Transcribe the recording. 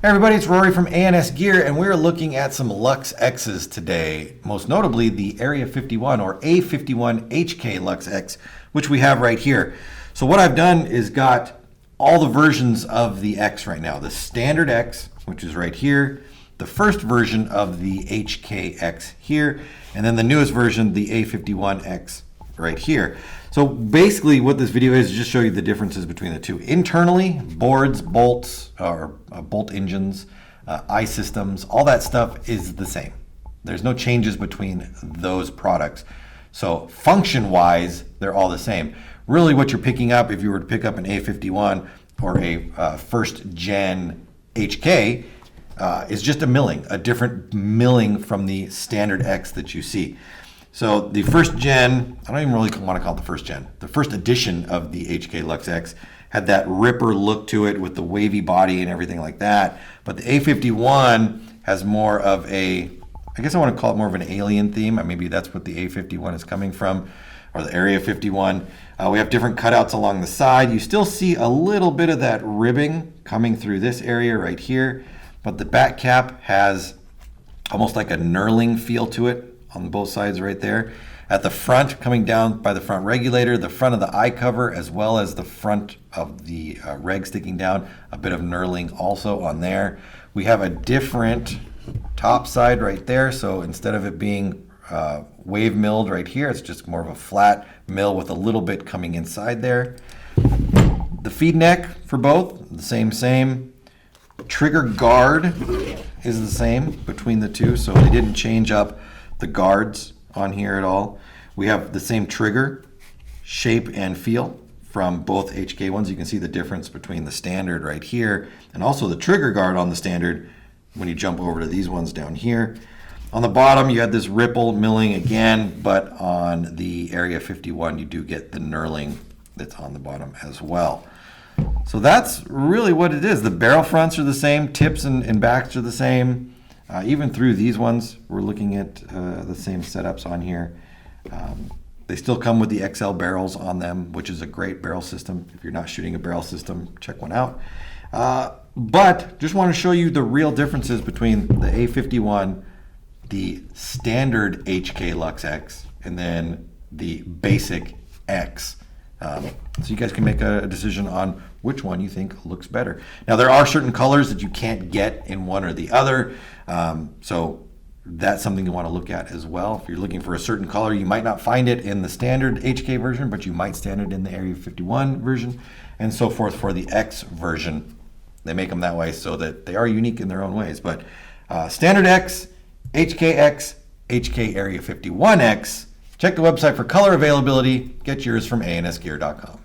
Hey everybody, it's Rory from ANS Gear, and we're looking at some Luxe X's today, most notably the Area 51 or A51 HK Luxe X, which we have right here. So what I've done is got all the versions of the X right now. The standard X, which is right here, the first version of the HKX here, and then the newest version, the A51X right here. So basically what this video is just show you the differences between the two. Internally, boards, bolts, or bolt engines, eye systems, all that stuff is the same. There's no changes between those products. So function-wise, they're all the same. Really what you're picking up, if you were to pick up an A51 or a first gen HK, is just a milling, a different milling from the standard X that you see. So the first gen, I don't even really want to call it the first gen, the first edition of the HK Luxe X had that ripper look to it with the wavy body and everything like that. But the A51 has more of a, I guess I want to call it more of an alien theme. Maybe that's what the A51 is coming from, or the Area 51. We have different cutouts along the side. You still see a little bit of that ribbing coming through this area right here, but the back cap has almost like a knurling feel to it on both sides right there. At the front, coming down by the front regulator, the front of the eye cover, as well as the front of the reg sticking down, a bit of knurling also on there. We have a different top side right there, so instead of it being wave milled right here, it's just more of a flat mill with a little bit coming inside there. The feed neck for both, the same. Trigger guard is the same between the two, so they didn't change up the guards on here at all. We have the same trigger shape and feel from both HK ones. You can see the difference between the standard right here and also the trigger guard on the standard when you jump over to these ones down here. On the bottom you had this ripple milling again, but on the Area 51 you do get the knurling that's on the bottom as well. So that's really what it is. The barrel fronts are the same, tips and backs are the same. Even through these ones, we're looking at the same setups on here. They still come with the XL barrels on them, which is a great barrel system. If you're not shooting a barrel system, check one out. But just want to show you the real differences between the A51, the standard HK Luxe X, and then the basic X. So you guys can make a decision on which one you think looks better. Now there are certain colors that you can't get in one or the other, so that's something you want to look at as well. If you're looking for a certain color, you might not find it in the standard HK version, but you might stand it in the Area 51 version, and so forth for the X version. They make them that way so that they are unique in their own ways. But standard X, HKX, HK Area 51X. Check the website for color availability. Get yours from ansgear.com.